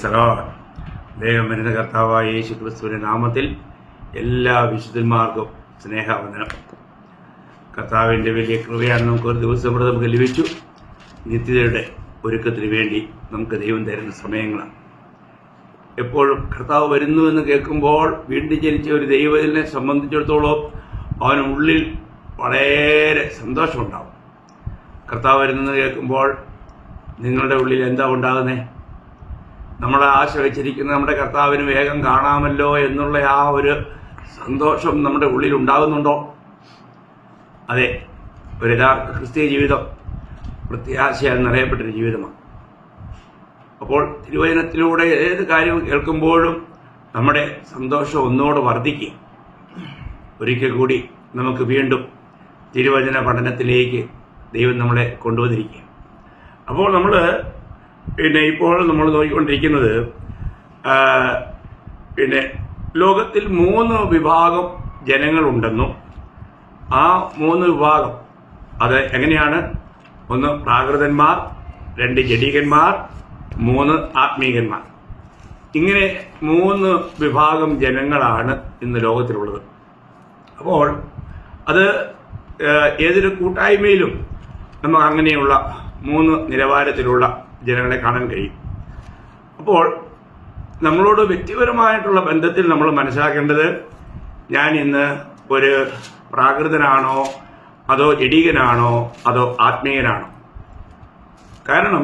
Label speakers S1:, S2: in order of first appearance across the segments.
S1: ദൈവം വരുന്ന കർത്താവായ യേശു ക്രിസ്തുവിന്റെ നാമത്തിൽ എല്ലാ വിശുദ്ധന്മാർക്കും സ്നേഹവന്ദനം. കർത്താവിൻ്റെ വലിയ കൃപയാണ് നമുക്ക് ഒരു ദിവസം കൂടെ നമുക്ക് ലഭിച്ചു. നിത്യതയുടെ ഒരുക്കത്തിന് വേണ്ടി നമുക്ക് ദൈവം തരുന്ന സമയങ്ങളാണ്. എപ്പോഴും കർത്താവ് വരുന്നു എന്ന് കേൾക്കുമ്പോൾ വീണ്ടും ജനിച്ച ഒരു ദൈവത്തിനെ സംബന്ധിച്ചിടത്തോളം അവനുള്ളിൽ വളരെ സന്തോഷമുണ്ടാവും. കർത്താവ് വരുന്നെന്ന് കേൾക്കുമ്പോൾ നിങ്ങളുടെ ഉള്ളിൽ എന്താ ഉണ്ടാകുന്നത്? നമ്മളെ ആശ വെച്ചിരിക്കുന്ന നമ്മുടെ കർത്താവിന് വേഗം കാണാമല്ലോ എന്നുള്ള ആ ഒരു സന്തോഷം നമ്മുടെ ഉള്ളിൽ ഉണ്ടാകുന്നുണ്ടോ? അതെ, ഒരു യഥാർത്ഥ ക്രിസ്തീയ ജീവിതം പ്രത്യാശയാൽ നിറയപ്പെട്ടൊരു ജീവിതമാണ്. അപ്പോൾ തിരുവചനത്തിലൂടെ ഏത് കാര്യം കേൾക്കുമ്പോഴും നമ്മുടെ സന്തോഷം ഒന്നുകൂടെ വർദ്ധിക്കുക. ഒരിക്കൽ കൂടി നമുക്ക് വീണ്ടും തിരുവചന പഠനത്തിലേക്ക് ദൈവം നമ്മളെ കൊണ്ടുവന്നിരിക്കുക. അപ്പോൾ ഇപ്പോൾ നമ്മൾ നോക്കിക്കൊണ്ടിരിക്കുന്നത് ലോകത്തിൽ 3 വിഭാഗം ജനങ്ങളുണ്ടെന്നും ആ 3 വിഭാഗം അത് എങ്ങനെയാണ്? 1 പ്രാകൃതന്മാർ, 2 ജഡികന്മാർ, 3 ആത്മീകന്മാർ. ഇങ്ങനെ 3 വിഭാഗം ജനങ്ങളാണ് ഇന്ന് ലോകത്തിലുള്ളത്. അപ്പോൾ അത് ഏതൊരു കൂട്ടായ്മയിലും നമുക്ക് അങ്ങനെയുള്ള 3 നിലവാരത്തിലുള്ള ജനങ്ങളെ കാണാൻ കഴിയും. അപ്പോൾ നമ്മളോട് വ്യക്തിപരമായിട്ടുള്ള ബന്ധത്തിൽ നമ്മൾ മനസ്സിലാക്കേണ്ടത്, ഞാൻ ഇന്ന് ഒരു പ്രാകൃതനാണോ, അതോ ജഡികനാണോ, അതോ ആത്മീയനാണോ? കാരണം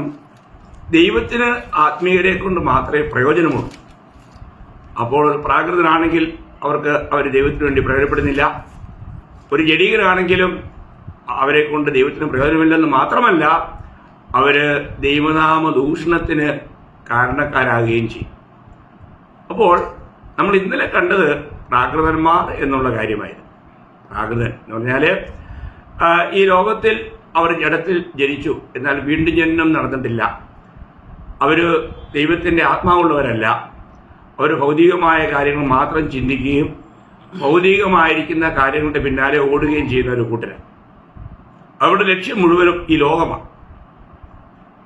S1: ദൈവത്തിന് ആത്മീയരെ കൊണ്ട് മാത്രമേ പ്രയോജനമുള്ളൂ. അപ്പോൾ ഒരു പ്രാകൃതനാണെങ്കിൽ അവർ ദൈവത്തിന് വേണ്ടി പ്രയോജനപ്പെടുന്നില്ല. ഒരു ജഡികനാണെങ്കിലും അവരെ കൊണ്ട് ദൈവത്തിന് പ്രയോജനമില്ലെന്ന് മാത്രമല്ല, അവര് ദൈവനാമ ദൂഷണത്തിന് കാരണക്കാരാകുകയും ചെയ്യും. അപ്പോൾ നമ്മൾ ഇന്നലെ കണ്ടത് പ്രാകൃതന്മാർ എന്നുള്ള കാര്യമായിരുന്നു. പ്രാകൃതൻ എന്ന് പറഞ്ഞാല് ഈ ലോകത്തിൽ അവർ ജഡത്തിൽ ജനിച്ചു, എന്നാൽ വീണ്ടും ജനനം നടന്നിട്ടില്ല. അവര് ദൈവത്തിന്റെ ആത്മാവുള്ളവരല്ല. അവർ ഭൗതികമായ കാര്യങ്ങൾ മാത്രം ചിന്തിക്കുകയും ഭൗതികമായിരിക്കുന്ന കാര്യങ്ങളുടെ പിന്നാലെ ഓടുകയും ചെയ്യുന്ന ഒരു കൂട്ടരാണ്. അവരുടെ ലക്ഷ്യം മുഴുവനും ഈ ലോകമാണ്.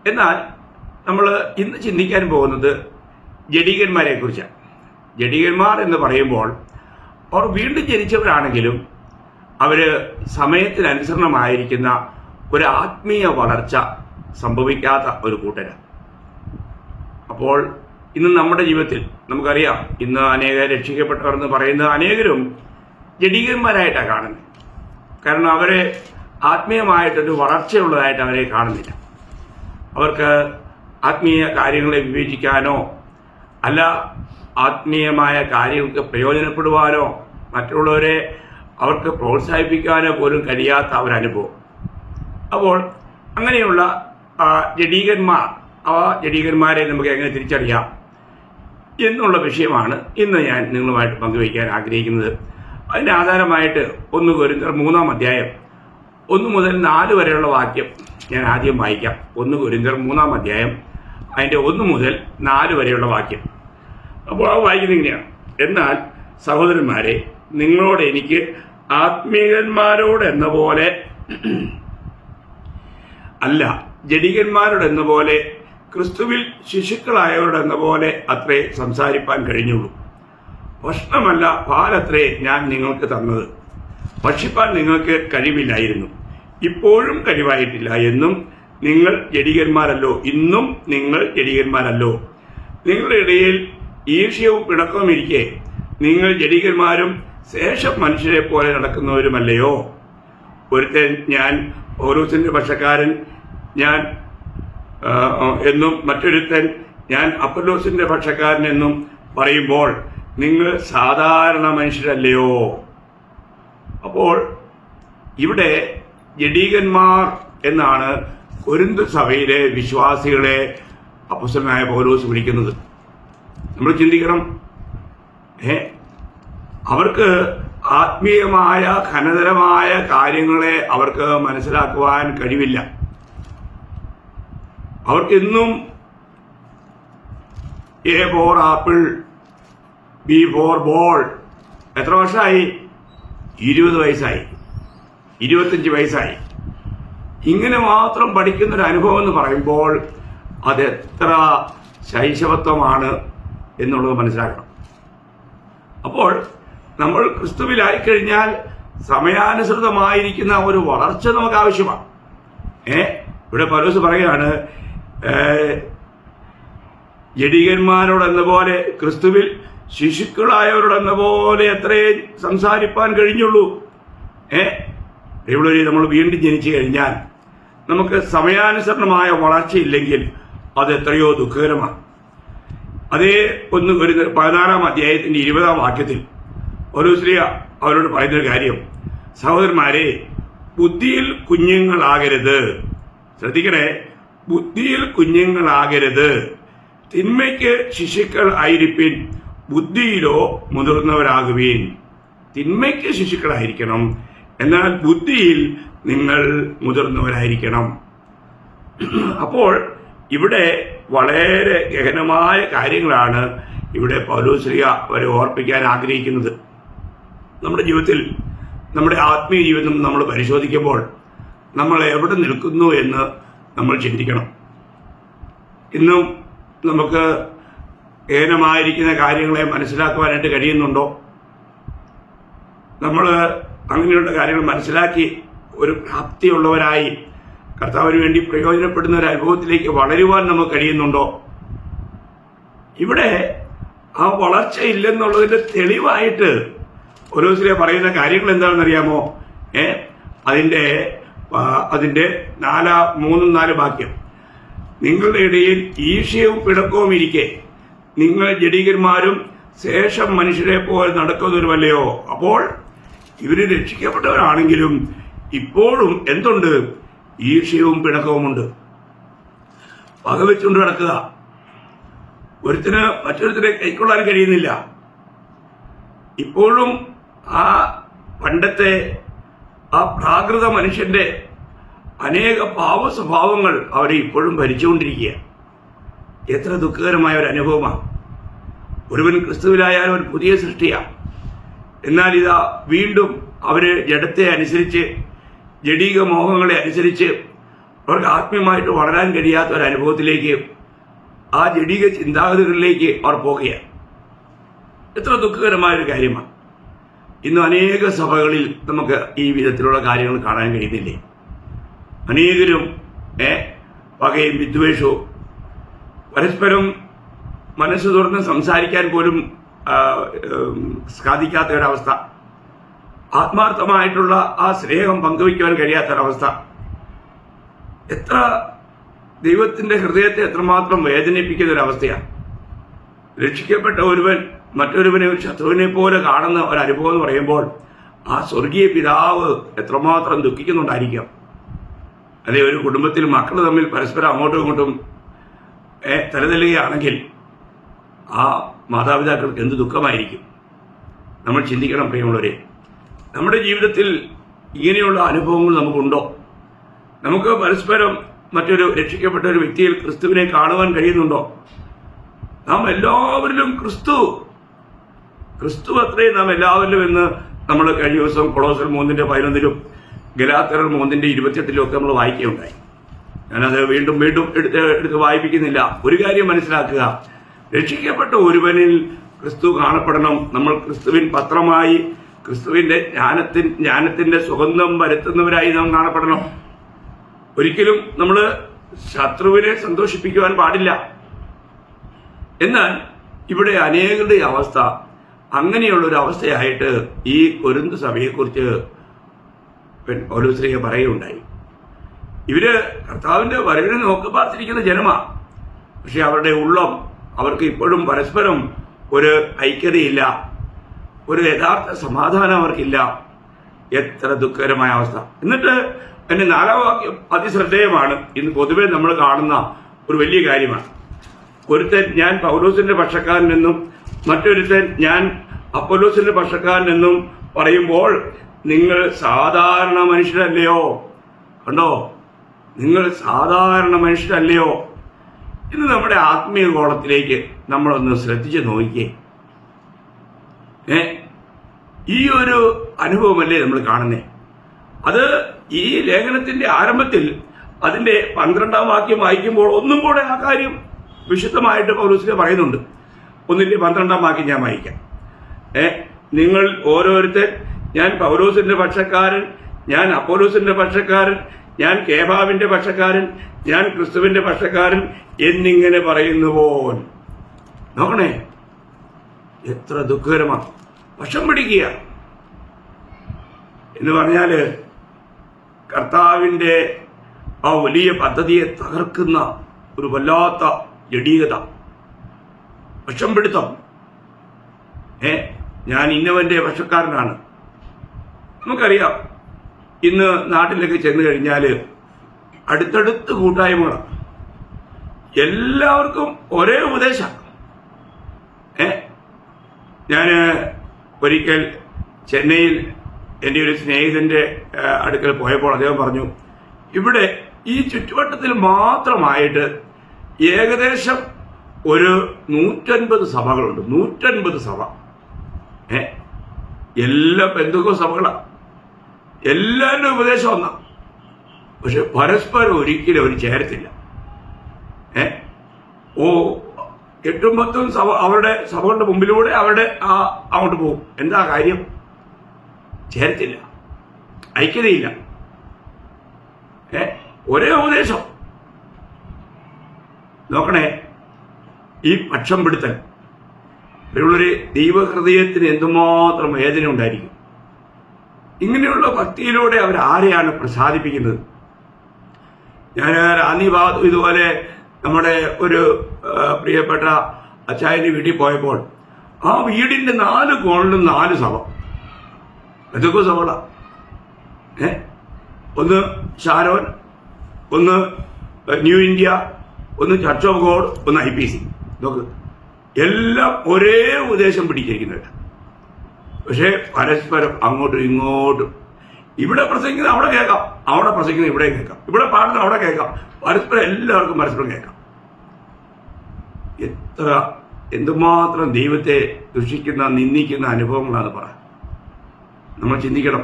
S1: എന്നാൽ നമ്മൾ ഇന്ന് ചിന്തിക്കാൻ പോകുന്നത് ജഡികന്മാരെ കുറിച്ചാണ്. ജഡികന്മാർ എന്ന് പറയുമ്പോൾ അവർ വീണ്ടും ജനിച്ചവരാണെങ്കിലും അവര് സമയത്തിനനുസരണമായിരിക്കുന്ന ഒരു ആത്മീയ വളർച്ച സംഭവിക്കാത്ത ഒരു കൂട്ടരാണ്. അപ്പോൾ ഇന്ന് നമ്മുടെ ജീവിതത്തിൽ നമുക്കറിയാം, ഇന്ന് അനേക രക്ഷിക്കപ്പെട്ടവർ എന്ന് പറയുന്ന അനേകരും ജഡികന്മാരായിട്ടാണ് കാണുന്നത്. കാരണം അവരെ ആത്മീയമായിട്ടൊരു വളർച്ചയുള്ളതായിട്ട് അവരെ കാണുന്നില്ല. അവർക്ക് ആത്മീയ കാര്യങ്ങളെ വിവേചിക്കാനോ അല്ല ആത്മീയമായ കാര്യങ്ങൾക്ക് പ്രയോജനപ്പെടുവാനോ മറ്റുള്ളവരെ അവർക്ക് പ്രോത്സാഹിപ്പിക്കാനോ പോലും കഴിയാത്ത ഒരനുഭവം. അപ്പോൾ അങ്ങനെയുള്ള ജഡീകന്മാർ, ജഡീകന്മാരെ നമുക്ക് എങ്ങനെ തിരിച്ചറിയാം എന്നുള്ള വിഷയമാണ് ഇന്ന് ഞാൻ നിങ്ങളുമായിട്ട് പങ്കുവയ്ക്കാൻ ആഗ്രഹിക്കുന്നത്. അതിന് ആധാരമായിട്ട് 1 കൊരിന്ത്യർ 3-ാം അധ്യായം 1 മുതൽ 4 വരെയുള്ള വാക്യം ഞാൻ ആദ്യം വായിക്കാം. 1 കൊരിന്ത്യർ 3-ാം അധ്യായം അതിന്റെ 1 മുതൽ 4 വരെയുള്ള വാക്യം. അപ്പോൾ ആ വായിക്കുന്നത് ഇങ്ങനെയാണ്: എന്നാൽ സഹോദരന്മാരെ, നിങ്ങളോട് എനിക്ക് ആത്മീയന്മാരോട് എന്ന പോലെ അല്ല, ജഡികന്മാരോട് എന്ന പോലെ, ക്രിസ്തുവിൽ ശിശുക്കളായവരോട് എന്ന പോലെ അത്രേ സംസാരിപ്പാൻ കഴിഞ്ഞുള്ളൂ. ഭക്ഷണമല്ല പാലത്രേ ഞാൻ നിങ്ങൾക്ക് തന്നത്. ഭക്ഷിപ്പാൻ നിങ്ങൾക്ക് കഴിവില്ലായിരുന്നു, ഇപ്പോഴും കഴിവായിട്ടില്ല എന്നും നിങ്ങൾ ജഡികന്മാരല്ലോ, ഇന്നും നിങ്ങൾ ജഡികന്മാരല്ലോ. നിങ്ങളുടെ ഇടയിൽ ഈർഷ്യവും പിണക്കവും ഇരിക്കെ നിങ്ങൾ ജഡികന്മാരും ശേഷം മനുഷ്യരെ പോലെ നടക്കുന്നവരുമല്ലയോ? ഒരുത്തൻ ഞാൻ പൗലോസിന്റെ പക്ഷക്കാരൻ ഞാൻ എന്നും മറ്റൊരുത്തൻ ഞാൻ അപ്പൊല്ലോസിന്റെ പക്ഷക്കാരൻ എന്നും പറയുമ്പോൾ നിങ്ങൾ സാധാരണ മനുഷ്യരല്ലയോ? അപ്പോൾ ഇവിടെ ജഡീകന്മാർ എന്നാണ് കൊരിന്ത് സഭയിലെ വിശ്വാസികളെ അപ്പോസ്തലനായ പൗലോസ് വിളിക്കുന്നത്. നമ്മൾ ചിന്തിക്കണം, അവർക്ക് ആത്മീയമായ ഘനതരമായ കാര്യങ്ങളെ അവർക്ക് മനസ്സിലാക്കുവാൻ കഴിവില്ല. അവർക്കെന്നും A for apple, B for ball. എത്ര വർഷമായി? 20 വയസ്സായി, 25 വയസ്സായി. ഇങ്ങനെ മാത്രം പഠിക്കുന്നൊരു അനുഭവം എന്ന് പറയുമ്പോൾ അതെത്ര ശൈശവത്വമാണ് എന്നുള്ളത് മനസ്സിലാക്കണം. അപ്പോൾ നമ്മൾ ക്രിസ്തുവിലായിക്കഴിഞ്ഞാൽ സമയാനുസൃതമായിരിക്കുന്ന ഒരു വളർച്ച നമുക്ക് ആവശ്യമാണ്. ഇവിടെ പൗലോസ് പറയുകയാണ്, ജഡികന്മാരോടെന്ന പോലെ ക്രിസ്തുവിൽ ശിശുക്കളായവരോടെന്ന പോലെ എത്രയേ സംസാരിപ്പാൻ കഴിഞ്ഞുള്ളൂ. ഇവിടെ നമ്മൾ വീണ്ടും ജനിച്ചു കഴിഞ്ഞാൽ നമുക്ക് സമയാനുസരണമായ വളർച്ചയില്ലെങ്കിൽ അത് എത്രയോ ദുഃഖകരമാണ്. അതേ ഒരു 14-ാം അധ്യായത്തിന്റെ 20-ാം വാക്യത്തിൽ പൗലോസ് അവരോട് പറയുന്നൊരു കാര്യം, സഹോദരന്മാരെ, ബുദ്ധിയിൽ കുഞ്ഞുങ്ങളാകരുത്. ശ്രദ്ധിക്കണേ, ബുദ്ധിയിൽ കുഞ്ഞുങ്ങളാകരുത്. തിന്മയ്ക്ക് ശിശുക്കൾ ആയിരിപ്പിൻ, ബുദ്ധിയിലോ മുതിർന്നവരാകുവീൻ. തിന്മയ്ക്ക് ശിശുക്കളായിരിക്കണം, എന്നാൽ ബുദ്ധിയിൽ നിങ്ങൾ മുതിർന്നവരായിരിക്കണം. അപ്പോൾ ഇവിടെ വളരെ ഗഹനമായ കാര്യങ്ങളാണ് ഇവിടെ പൗലോസ് അവരെ ഓർപ്പിക്കാൻ ആഗ്രഹിക്കുന്നത്. നമ്മുടെ ജീവിതത്തിൽ, നമ്മുടെ ആത്മീയ ജീവിതം നമ്മൾ പരിശോധിക്കുമ്പോൾ നമ്മൾ എവിടെ നിൽക്കുന്നു എന്ന് നമ്മൾ ചിന്തിക്കണം. ഇന്നും നമുക്ക് ഗഹനമായിരിക്കുന്ന കാര്യങ്ങളെ മനസ്സിലാക്കുവാനായിട്ട് കഴിയുന്നുണ്ടോ? നമ്മൾ അങ്ങനെയുള്ള കാര്യങ്ങൾ മനസ്സിലാക്കി ഒരു പ്രാപ്തിയുള്ളവരായി കർത്താവിന് വേണ്ടി പ്രയോജനപ്പെടുന്ന ഒരു അനുഭവത്തിലേക്ക് വളരുവാൻ നമുക്ക് കഴിയുന്നുണ്ടോ? ഇവിടെ ആ വളർച്ച ഇല്ലെന്നുള്ളതിന്റെ തെളിവായിട്ട് പൗലോസ് പറയുന്ന കാര്യങ്ങൾ എന്താണെന്ന് അറിയാമോ? അതിന്റെ 3-4 വാക്യം, നിങ്ങളുടെ ഇടയിൽ ഈർഷ്യവും പിണക്കവും ഇരിക്കെ നിങ്ങൾ ജഡികന്മാരും ശേഷം മനുഷ്യരെ പോലെ നടക്കുന്നവരുമല്ലയോ? അപ്പോൾ ഇവര് രക്ഷിക്കപ്പെട്ടവരാണെങ്കിലും ഇപ്പോഴും എന്തുണ്ട്? ഈർഷ്യവും പിണക്കവുമുണ്ട്. പകവെച്ചുകൊണ്ട് കിടക്കുക. ഒരുത്തിന് മറ്റൊരുത്തിനെ കൈക്കൊള്ളാൻ കഴിയുന്നില്ല. ഇപ്പോഴും ആ പണ്ടത്തെ ആ പ്രാകൃത മനുഷ്യന്റെ അനേക പാവ സ്വഭാവങ്ങൾ അവരെ ഇപ്പോഴും ഭരിച്ചുകൊണ്ടിരിക്കുക. എത്ര ദുഃഖകരമായ ഒരു അനുഭവമാണ്. ഒരുവൻ ക്രിസ്തുവിലായാലും ഒരു പുതിയ സൃഷ്ടിയാണ്. എന്നാൽ ഇതാ വീണ്ടും അവര് ജഡത്തെ അനുസരിച്ച്, ജഡീക മോഹങ്ങളെ അനുസരിച്ച് അവർക്ക് ആത്മീയമായിട്ട് വളരാൻ കഴിയാത്ത ഒരു അനുഭവത്തിലേക്ക്, ആ ജഡീക ചിന്താഗതികളിലേക്ക് അവർ പോകുകയാണ്. എത്ര ദുഃഖകരമായൊരു കാര്യമാണ്. ഇന്ന് അനേക സഭകളിൽ നമുക്ക് ഈ വിധത്തിലുള്ള കാര്യങ്ങൾ കാണാൻ കഴിയുന്നില്ലേ? അനേകരും പകയും വിദ്വേഷവും, പരസ്പരം മനസ്സ് തുറന്ന് സംസാരിക്കാൻ പോലും സാധിക്കാത്ത ഒരവസ്ഥ, ആത്മാർത്ഥമായിട്ടുള്ള ആ സ്നേഹം പങ്കുവയ്ക്കുവാൻ കഴിയാത്തൊരവസ്ഥ. എത്ര ദൈവത്തിന്റെ ഹൃദയത്തെ എത്രമാത്രം വേദനിപ്പിക്കുന്ന ഒരവസ്ഥയാണ്. രക്ഷിക്കപ്പെട്ട ഒരുവൻ മറ്റൊരുവനെ ഒരു ശത്രുവിനെ പോലെ കാണുന്ന ഒരനുഭവം എന്ന് പറയുമ്പോൾ ആ സ്വർഗീയ പിതാവ് എത്രമാത്രം ദുഃഖിക്കുന്നുണ്ടായിരിക്കാം. അല്ലെ, ഒരു കുടുംബത്തിൽ മക്കൾ തമ്മിൽ പരസ്പരം അങ്ങോട്ടും ഇങ്ങോട്ടും തലതല്ലുകയാണെങ്കിൽ ആ മാതാപിതാക്കൾക്ക് എന്ത് ദുഃഖമായിരിക്കും. നമ്മൾ ചിന്തിക്കണം പ്രിയമുള്ളവരെ. നമ്മുടെ ജീവിതത്തിൽ ഇങ്ങനെയുള്ള അനുഭവങ്ങൾ നമുക്കുണ്ടോ? നമുക്ക് പരസ്പരം മറ്റൊരു രക്ഷിക്കപ്പെട്ട ഒരു വ്യക്തിയിൽ ക്രിസ്തുവിനെ കാണുവാൻ കഴിയുന്നുണ്ടോ? നാം എല്ലാവരിലും ക്രിസ്തു അത്രയും നാം എല്ലാവരിലും എന്ന് നമ്മൾ കഴിഞ്ഞ ദിവസം കൊളോസർ 3:11 ഗലാത്യർ 3:28 ഒക്കെ നമ്മൾ വായിക്കുകയുണ്ടായി. ഞാനത് വീണ്ടും എടുത്ത് വായിപ്പിക്കുന്നില്ല. ഒരു കാര്യം മനസ്സിലാക്കുക, രക്ഷിക്കപ്പെട്ട ഒരുവനിൽ ക്രിസ്തു കാണപ്പെടണം. നമ്മൾ ക്രിസ്തുവിൻ പത്രമായി, ക്രിസ്തുവിന്റെ ജ്ഞാനത്തിന്റെ സുഗന്ധം വരുത്തുന്നവരായി നാം കാണപ്പെടണം. ഒരിക്കലും നമ്മൾ ശത്രുവിനെ സന്തോഷിപ്പിക്കുവാൻ പാടില്ല. എന്നാൽ ഇവിടെ അനേകരുടെ അവസ്ഥ അങ്ങനെയുള്ള ഒരു അവസ്ഥയായിട്ട് ഈ കൊരിന്ത് സഭയെക്കുറിച്ച് പൗലോസ് പറയുകയുണ്ടായി. ഇവര് കർത്താവിന്റെ വരവിനെ നോക്കി പാർത്തിരിക്കുന്ന ജനമാ. പക്ഷെ അവരുടെ ഉള്ളം, അവർക്ക് ഇപ്പോഴും പരസ്പരം ഒരു ഐക്യതയില്ല, ഒരു യഥാർത്ഥ സമാധാനം അവർക്കില്ല. എത്ര ദുഃഖകരമായ അവസ്ഥ. എന്നിട്ട് എന്റെ 4-ാം വാക്യം അതിശ്രദ്ധേയമാണ്. ഇന്ന് പൊതുവെ നമ്മൾ കാണുന്ന ഒരു വലിയ കാര്യമാണ്. ഒരുത്തൻ ഞാൻ പൗലോസിന്റെ പക്ഷക്കാരനെന്നും മറ്റൊരുത്തൻ ഞാൻ അപ്പൊല്ലോസിന്റെ പക്ഷക്കാരനെന്നും പറയുമ്പോൾ നിങ്ങൾ സാധാരണ മനുഷ്യരല്ലയോ? കണ്ടോ, നിങ്ങൾ സാധാരണ മനുഷ്യരല്ലയോ? ഇന്ന് നമ്മുടെ ആത്മീയ കോളത്തിലേക്ക് നമ്മളൊന്ന് ശ്രദ്ധിച്ച് നോക്കിയേ. ഈ ഒരു അനുഭവമല്ലേ നമ്മൾ കാണുന്നേ? അത് ഈ ലേഖനത്തിന്റെ ആരംഭത്തിൽ അതിന്റെ 12-ാം വാക്യം വായിക്കുമ്പോൾ ഒന്നും കൂടെ ആ കാര്യം വിശുദ്ധമായിട്ട് പൗലോസിനെ പറയുന്നുണ്ട്. 1:12 വാക്യം ഞാൻ വായിക്കാം. നിങ്ങൾ ഓരോരുത്തർ, ഞാൻ പൗലോസിന്റെ പക്ഷക്കാരൻ, ഞാൻ അപ്പോലോസിന്റെ പക്ഷക്കാരൻ, ഞാൻ കേഫാവിന്റെ പക്ഷക്കാരൻ, ഞാൻ ക്രിസ്തുവിന്റെ പക്ഷക്കാരൻ എന്നിങ്ങനെ പറയുന്നുവോൻ. നോക്കണേ, എത്ര ദുഃഖകരമാണ്. പക്ഷം പിടിക്കുക എന്ന് പറഞ്ഞാല് കർത്താവിന്റെ ആ വലിയ പദ്ധതിയെ തകർക്കുന്ന ഒരു വല്ലാത്ത ജഡീകത, പക്ഷം പിടുത്തം. ഞാൻ ഇന്നവന്റെ പക്ഷക്കാരനാണ്. നമുക്കറിയാം, ഇന്ന് നാട്ടിലൊക്കെ ചെന്ന് കഴിഞ്ഞാൽ അടുത്തടുത്ത് കൂട്ടായ്മകളാണ്, എല്ലാവർക്കും ഒരേ ഉപദേശം. ഞാൻ ഒരിക്കൽ ചെന്നൈയിൽ എൻ്റെ ഒരു സ്നേഹിതന്റെ അടുക്കൽ പോയപ്പോൾ അദ്ദേഹം പറഞ്ഞു, ഇവിടെ ഈ ചുറ്റുവട്ടത്തിൽ മാത്രമായിട്ട് ഏകദേശം ഒരു 150 സഭകളുണ്ട്. 150 സഭ. എല്ലാ പെന്തക്കോസ്ത് സഭകളാണ്. എല്ലാവരുടെ ഉപദേശം ഒന്നാ, പക്ഷെ പരസ്പരം ഒരിക്കലും അവർ ചേരത്തില്ല. 8-10 സഭ അവരുടെ സഭകളുടെ മുമ്പിലൂടെ അവരുടെ അങ്ങോട്ട് പോകും. എന്താ കാര്യം? ചേരത്തില്ല, ഐക്യതയില്ല, ഒരേ ഉപദേശം. നോക്കണേ, ഈ പക്ഷം പിടുത്തൽ ഒരു ദൈവഹൃദയത്തിന് എന്തുമാത്രം വേദന ഉണ്ടായിരിക്കും. ഇങ്ങനെയുള്ള ഭക്തിയിലൂടെ അവർ ആരെയാണ് പ്രസാദിപ്പിക്കുന്നത്? ഞാൻ റാന്നി ഭാഗത്ത് ഇതുപോലെ നമ്മുടെ ഒരു പ്രിയപ്പെട്ട അച്ചായന്റെ വീട്ടിൽ പോയപ്പോൾ ആ വീടിന്റെ 4 കോണിലും 4 സഭ, എന്തൊക്കെ സഭകളാ. ഒന്ന് ഷാരോൻ, ഒന്ന് ന്യൂ ഇന്ത്യ, ഒന്ന് ചർച്ച് ഓഫ് ഗോഡ്, ഒന്ന് IPC. നോക്ക്, എല്ലാം ഒരേ ഉപദേശം പിടിച്ചിരിക്കുന്നുണ്ട്. പക്ഷേ പരസ്പരം അങ്ങോട്ടും ഇങ്ങോട്ടും, ഇവിടെ പ്രസംഗിക്കുന്നത് അവിടെ കേൾക്കാം, അവിടെ പ്രസംഗിക്കുന്നത് ഇവിടെ കേൾക്കാം, ഇവിടെ പാടുന്നത് അവിടെ കേൾക്കാം, പരസ്പരം എല്ലാവർക്കും പരസ്പരം കേൾക്കാം. എന്തുമാത്രം ദൈവത്തെ ദുഷിക്കുന്ന, നിന്ദിക്കുന്ന അനുഭവങ്ങളാണ് പറ. നമ്മൾ ചിന്തിക്കണം,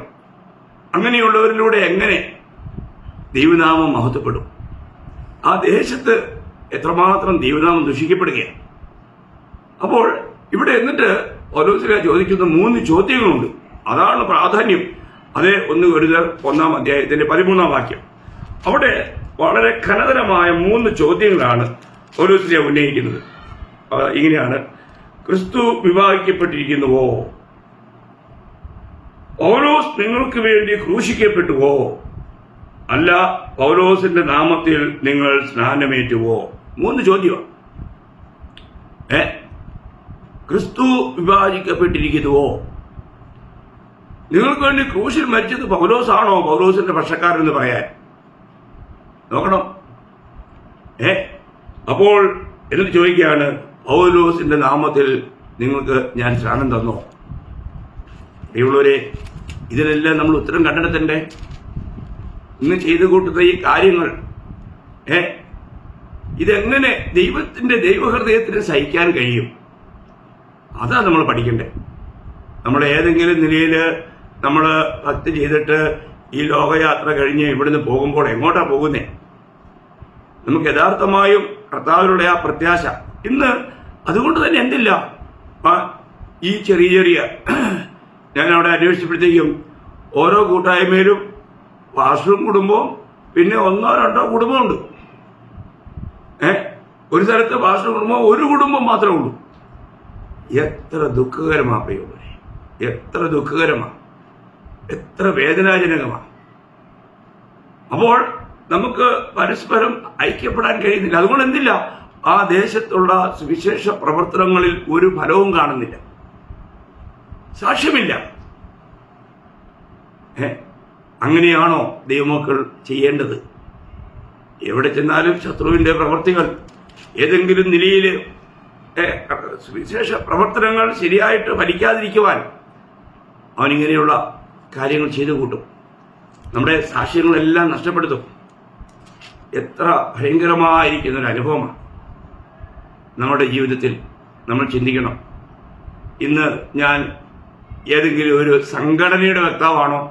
S1: അങ്ങനെയുള്ളവരിലൂടെ എങ്ങനെ ദൈവനാമം മഹത്വപ്പെടും? ആ ദേശത്ത് എത്രമാത്രം ദൈവനാമം ദുഷിക്കപ്പെടുകയാണ്. അപ്പോൾ ഇവിടെ എന്നിട്ട് പൗലോസ് ചോദിക്കുന്ന 3 ചോദ്യങ്ങളുണ്ട്. അതാണ് പ്രാധാന്യം. അതേ 1 കൊരിന്ത്യർ 1-ാം അധ്യായത്തിന്റെ 13-ാം വാക്യം. അവിടെ വളരെ ഘനതരമായ 3 ചോദ്യങ്ങളാണ് പൗലോസ് ഉന്നയിക്കുന്നത്. ഇങ്ങനെയാണ്: ക്രിസ്തു വിവാഹിക്കപ്പെട്ടിരിക്കുന്നുവോ? പൗലോസ് നിങ്ങൾക്ക് വേണ്ടി ക്രൂശിക്കപ്പെട്ടുവോ? അല്ല, പൗലോസിന്റെ നാമത്തിൽ നിങ്ങൾ സ്നാനമേറ്റുവോ? 3 ചോദ്യമാണ്. ക്രിസ്തു വിഭാജിക്കപ്പെട്ടിരിക്കുന്നുവോ? നിങ്ങൾക്ക് വേണ്ടി ക്രൂശിൽ മരിച്ചത് പൗലോസാണോ പൗലോസിന്റെ പക്ഷക്കാരെന്ന് പറയാൻ? നോക്കണം. അപ്പോൾ എന്നിട്ട് ചോദിക്കുകയാണ്, പൗലോസിന്റെ നാമത്തിൽ നിങ്ങൾക്ക് ഞാൻ സ്നാനം തന്നോ? പ്രിയമുള്ളവരെ, ഇതിനെല്ലാം നമ്മൾ ഉത്തരം കണ്ടെത്തണ്ടേ? ഇന്ന് ചെയ്തു കൂട്ടുന്ന ഈ കാര്യങ്ങൾ ഇതെങ്ങനെ ദൈവത്തിന്റെ ദൈവഹൃദയത്തിന് സഹിക്കാൻ കഴിയും? അതാ നമ്മൾ പഠിക്കണ്ടേ. നമ്മൾ ഏതെങ്കിലും നിലയിൽ നമ്മൾ ഭക്തി ചെയ്തിട്ട് ഈ ലോകയാത്ര കഴിഞ്ഞ് ഇവിടുന്ന് പോകുമ്പോൾ എങ്ങോട്ടാ പോകുന്നേ? നമുക്ക് യഥാർത്ഥമായും കർത്താവിലുള്ള ആ പ്രത്യാശ ഇന്ന് അതുകൊണ്ട് തന്നെ എന്തില്ല, ഈ ചെറിയ ഞാൻ അവിടെ അന്വേഷിച്ചപ്പോഴത്തേക്കും ഓരോ കൂട്ടായ്മയിലും പാസ്റ്ററും കുടുംബവും പിന്നെ 1-2 കുടുംബമുണ്ട്. ഒരു സ്ഥലത്ത് പാസ്റ്റർ കുടുംബം, ഒരു കുടുംബം മാത്രമേ ഉള്ളൂ. എത്ര ദുഃഖകരമാ പ്രിയമുള്ളവരെ, എത്ര ദുഃഖകരമാണ്, എത്ര വേദനാജനകമാണ്. അപ്പോൾ നമുക്ക് പരസ്പരം ഐക്യപ്പെടാൻ കഴിയുന്നില്ല. അതുകൊണ്ട് എന്തില്ല, ആ ദേശത്തുള്ള സുവിശേഷ പ്രവർത്തനങ്ങളിൽ ഒരു ഫലവും കാണുന്നില്ല, സാക്ഷ്യമില്ല. അങ്ങനെയാണോ ദൈവമക്കൾ ചെയ്യേണ്ടത്? എവിടെ ചെന്നാലും ശത്രുവിന്റെ പ്രവർത്തികൾ ഏതെങ്കിലും നിലയിൽ സുവിശേഷ പ്രവർത്തനങ്ങൾ ശരിയായിട്ട് ഫലിക്കാതിരിക്കുവാൻ അവനിങ്ങനെയുള്ള കാര്യങ്ങൾ ചെയ്തു കൂട്ടും. നമ്മുടെ സാക്ഷ്യങ്ങളെല്ലാം നഷ്ടപ്പെടുത്തും. എത്ര ഭയങ്കരമായിരിക്കുന്ന ഒരു അനുഭവമാണ് നമ്മുടെ ജീവിതത്തിൽ. നമ്മൾ ചിന്തിക്കണം, ഇന്ന് ഞാൻ ഏതെങ്കിലും ഒരു സംഘടനയുടെ വക്താവാണോ?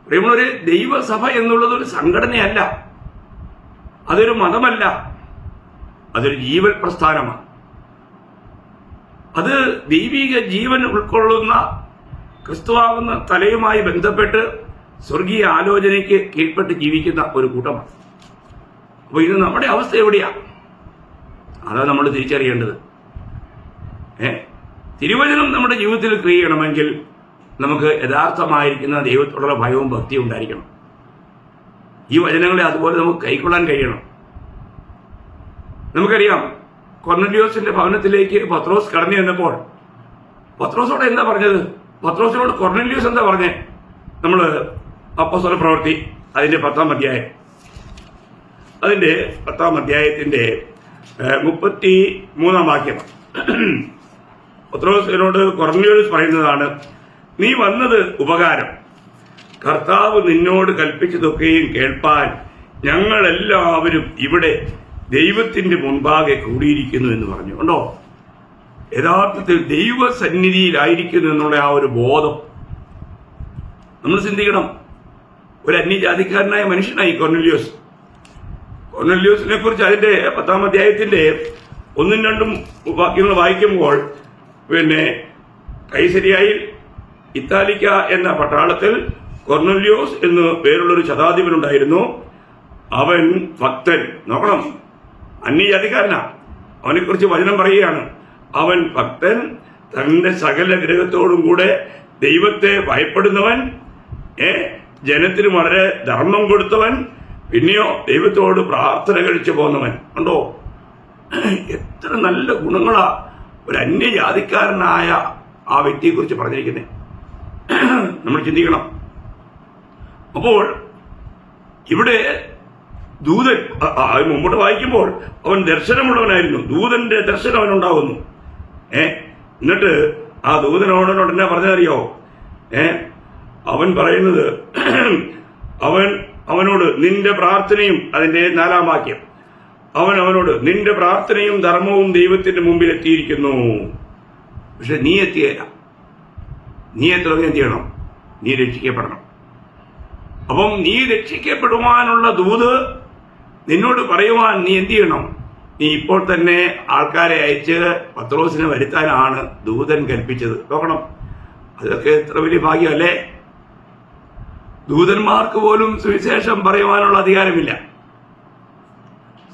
S1: പ്രിയമുള്ളവരെ, ദൈവസഭ എന്നുള്ളത് ഒരു സംഘടനയല്ല, അതൊരു മതമല്ല. അതൊരു ജീവൽ പ്രസ്ഥാനമാണ്. അത് ദൈവിക ജീവൻ ഉൾക്കൊള്ളുന്ന ക്രിസ്തുവാകുന്ന തലയുമായി ബന്ധപ്പെട്ട് സ്വർഗീയ ആലോചനയ്ക്ക് കീഴ്പ്പെട്ട് ജീവിക്കുന്ന ഒരു കൂട്ടമാണ്. അപ്പോൾ ഇത് നമ്മുടെ അവസ്ഥ എവിടെയാണ്? അതാണ് നമ്മൾ തിരിച്ചറിയേണ്ടത്. തിരുവചനം നമ്മുടെ ജീവിതത്തിൽ ക്രിയ ചെയ്യണമെങ്കിൽ നമുക്ക് യഥാർത്ഥമായിരിക്കുന്ന ദൈവത്തോടുള്ള ഭയവും ഭക്തിയും ഉണ്ടായിരിക്കണം. ഈ വചനങ്ങളെ അതുപോലെ നമുക്ക് കൈക്കൊള്ളാൻ കഴിയണം. നമുക്കറിയാം, കൊർന്നല്യോസിന്റെ ഭവനത്തിലേക്ക് പത്രോസ് കടന്നു ചെന്നപ്പോൾ പത്രോസോട് എന്താ പറഞ്ഞത്? പത്രോസിനോട് കൊർന്നല്യോസ് എന്താ പറഞ്ഞേ? നമ്മൾ അപ്പോസ്തല പ്രവൃത്തി അതിന്റെ 10-ാം അധ്യായം, അതിന്റെ 10-ാം അധ്യായത്തിന്റെ 33-ാം വാക്യം. പത്രോസിനോട് കൊർന്നല്യോസ് പറയുന്നതാണ്, നീ വന്നത് ഉപകാരം. കർത്താവ് നിന്നോട് കൽപ്പിച്ചതൊക്കെയും കേൾപ്പാൻ ഞങ്ങളെല്ലാവരും ഇവിടെ ദൈവത്തിന്റെ മുൻപാകെ കൂടിയിരിക്കുന്നു എന്ന് പറഞ്ഞു. ഉണ്ടോ? യഥാർത്ഥത്തിൽ ദൈവസന്നിധിയിലായിരിക്കുന്നു എന്നുള്ള ആ ഒരു ബോധം നമ്മൾ ചിന്തിക്കണം. ഒരു അന്യജാതിക്കാരനായ മനുഷ്യനായി കൊർന്നല്യോസ്. കൊർന്നല്യോസിനെ കുറിച്ച് അതിന്റെ 10-ാം അധ്യായത്തിന്റെ 1-2 വാക്യങ്ങൾ വായിക്കുമ്പോൾ, കൈസരിയായിൽ ഇത്താലിക്ക എന്ന പട്ടാളത്തിൽ കൊർന്നല്യോസ് എന്ന് പേരുള്ളൊരു ശതാധിപനുണ്ടായിരുന്നു. അവൻ ഭക്തൻ. നോക്കണം, അന്യജാതിക്കാരനാ. അവനെക്കുറിച്ച് വചനം പറയുകയാണ്, അവൻ ഭക്തൻ, തന്റെ സകല ഗ്രഹത്തോടും കൂടെ ദൈവത്തെ ഭയപ്പെടുന്നവൻ, ജനത്തിന് വളരെ ധർമ്മം കൊടുത്തവൻ, പിന്നെയോ ദൈവത്തോട് പ്രാർത്ഥന കഴിച്ചു പോന്നവൻ. ഉണ്ടോ? എത്ര നല്ല ഗുണങ്ങളാ ഒരു അന്യജാതിക്കാരനായ ആ വ്യക്തിയെക്കുറിച്ച് പറഞ്ഞിരിക്കുന്നത്. നമ്മൾ ചിന്തിക്കണം. അപ്പോൾ ഇവിടെ ദൂതൻ മുമ്പോട്ട് വായിക്കുമ്പോൾ അവൻ ദർശനമുള്ളവനായിരുന്നു. ദൂതന്റെ ദർശനം അവനുണ്ടാകുന്നു. എന്നിട്ട് ആ ദൂതനോട് എന്നാ പറഞ്ഞറിയോ? അവൻ പറയുന്നത്, അവനോട് നിന്റെ പ്രാർത്ഥനയും, അതിന്റെ 4-ാം വാക്യം, അവനോട് നിന്റെ പ്രാർത്ഥനയും ധർമ്മവും ദൈവത്തിന്റെ മുമ്പിൽ എത്തിയിരിക്കുന്നു. പക്ഷെ നീ എത്തിയല്ല. നീ എന്ത് ചെയ്യണം? നീ രക്ഷിക്കപ്പെടണം. അപ്പം നീ രക്ഷിക്കപ്പെടുവാനുള്ള ദൂത് നിന്നോട് പറയുവാൻ നീ എന്ത് ചെയ്യണം? നീ ഇപ്പോൾ തന്നെ ആൾക്കാരെ അയച്ച് പത്രോസിനെ വരുത്താനാണ് ദൂതൻ കൽപ്പിച്ചത്. നോക്കണം, അതൊക്കെ എത്ര വലിയ ഭാഗ്യമല്ലേ? ദൂതന്മാർക്ക് പോലും സുവിശേഷം പറയുവാനുള്ള അധികാരമില്ല.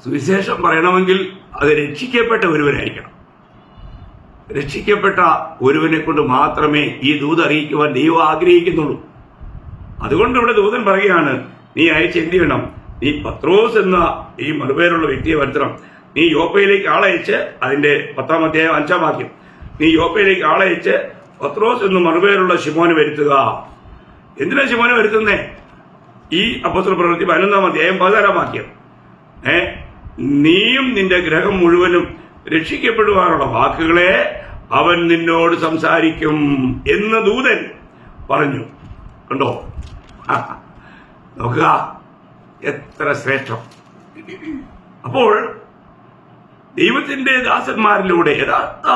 S1: സുവിശേഷം പറയണമെങ്കിൽ അത് രക്ഷിക്കപ്പെട്ട ഒരുവനായിരിക്കണം. രക്ഷിക്കപ്പെട്ട ഒരുവനെ കൊണ്ട് മാത്രമേ ഈ ദൂത് അറിയിക്കുവാൻ ദൈവം ആഗ്രഹിക്കുന്നുള്ളൂ. അതുകൊണ്ട് ഇവിടെ ദൂതൻ പറയുകയാണ്, നീ അയച്ച് എന്ത് ചെയ്യണം? നീ പത്രോസ് എന്ന ഈ മറുപേരുള്ള വ്യക്തിയെ വരുത്തണം. നീ യോപ്പയിലേക്ക് ആളയച്ച്, അതിന്റെ 10-ാം അധ്യായം 5-ാം വാക്യം, നീ യോപ്പയിലേക്ക് ആളയച്ച് പത്രോസ് എന്ന് മറുപേരുള്ള ശിമോനെ വരുത്തുക. എന്തിനാ ശിമോനെ വരുത്തുന്നേ? ഈ അപ്പോസ്തല പ്രവൃത്തി 11-ാം അധ്യായം 14-ാം വാക്യം, നീയും നിന്റെ ഗ്രഹം മുഴുവനും രക്ഷിക്കപ്പെടുവാനുള്ള വാക്കുകളെ അവൻ നിന്നോട് സംസാരിക്കും എന്ന് ദൂതൻ പറഞ്ഞു. കണ്ടോ? നോക്കുക, എത്ര ശ്രേഷ്ഠം. അപ്പോൾ ദൈവത്തിന്റെ ദാസന്മാരിലൂടെ യഥാർത്ഥ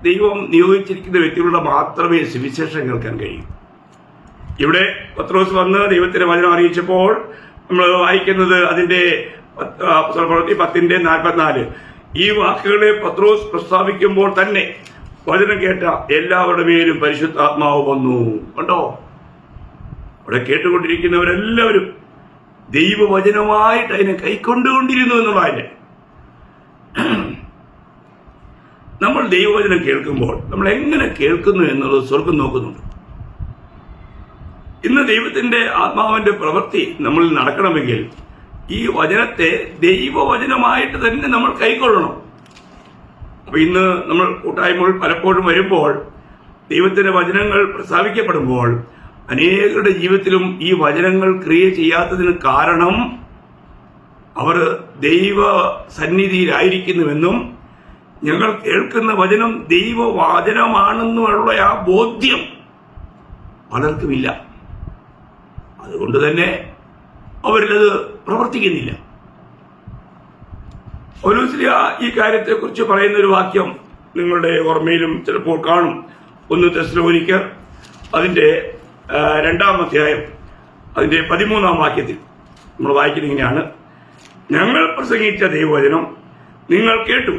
S1: ദൈവം നിയോഗിച്ചിരിക്കുന്ന വ്യക്തികളുടെ മാത്രമേ സുവിശേഷം കേൾക്കാൻ കഴിയൂ. ഇവിടെ പത്രോസ് വന്ന് ദൈവത്തിന്റെ വചനം അറിയിച്ചപ്പോൾ നമ്മൾ വായിക്കുന്നത് അതിന്റെ പ്രവൃത്തി 10-44. ഈ വാക്കുകളെ പത്രോസ് പ്രസ്താവിക്കുമ്പോൾ തന്നെ വചനം കേട്ട എല്ലാവരുടെ മേലും പരിശുദ്ധാത്മാവ് വന്നു. കണ്ടോ? അവിടെ കേട്ടുകൊണ്ടിരിക്കുന്നവരെല്ലാവരും ദൈവവചനമായിട്ട് അതിനെ കൈക്കൊണ്ടുകൊണ്ടിരുന്നു എന്നുള്ളതിന്റെ. നമ്മൾ ദൈവവചനം കേൾക്കുമ്പോൾ നമ്മൾ എങ്ങനെ കേൾക്കുന്നു എന്നുള്ളത് സ്വർഗം നോക്കുന്നുണ്ട്. ഇന്ന് ദൈവത്തിന്റെ ആത്മാവിന്റെ പ്രവൃത്തി നമ്മളിൽ നടക്കണമെങ്കിൽ ഈ വചനത്തെ ദൈവവചനമായിട്ട് തന്നെ നമ്മൾ കൈക്കൊള്ളണം. അപ്പൊ ഇന്ന് നമ്മൾ കൂട്ടായ്മകൾ പലപ്പോഴും വരുമ്പോൾ ദൈവത്തിന്റെ വചനങ്ങൾ പ്രസ്താവിക്കപ്പെടുമ്പോൾ അനേകരുടെ ജീവിതത്തിലും ഈ വചനങ്ങൾ ക്രിയ ചെയ്യാത്തതിന് കാരണം അവർ ദൈവ സന്നിധിയിലായിരിക്കുന്നുവെന്നും ഞങ്ങൾ കേൾക്കുന്ന വചനം ദൈവവചനമാണെന്നുള്ള ആ ബോധ്യം പലർക്കുമില്ല. അതുകൊണ്ട് തന്നെ അവരിലത് പ്രവർത്തിക്കുന്നില്ല. പൗലോസ് ഈ കാര്യത്തെക്കുറിച്ച് പറയുന്ന ഒരു വാക്യം നിങ്ങളുടെ ഓർമ്മയിലും ചിലപ്പോൾ കാണും. 1 തെസ്സലോനിക്കർ അതിന്റെ 2-ാം അധ്യായം അതിന്റെ 13-ാം വാക്യത്തിൽ നമ്മൾ വായിക്കുന്നത് ഇങ്ങനെയാണ്: ഞങ്ങൾ പ്രസംഗിച്ച ദൈവവചനം നിങ്ങൾ കേട്ടു.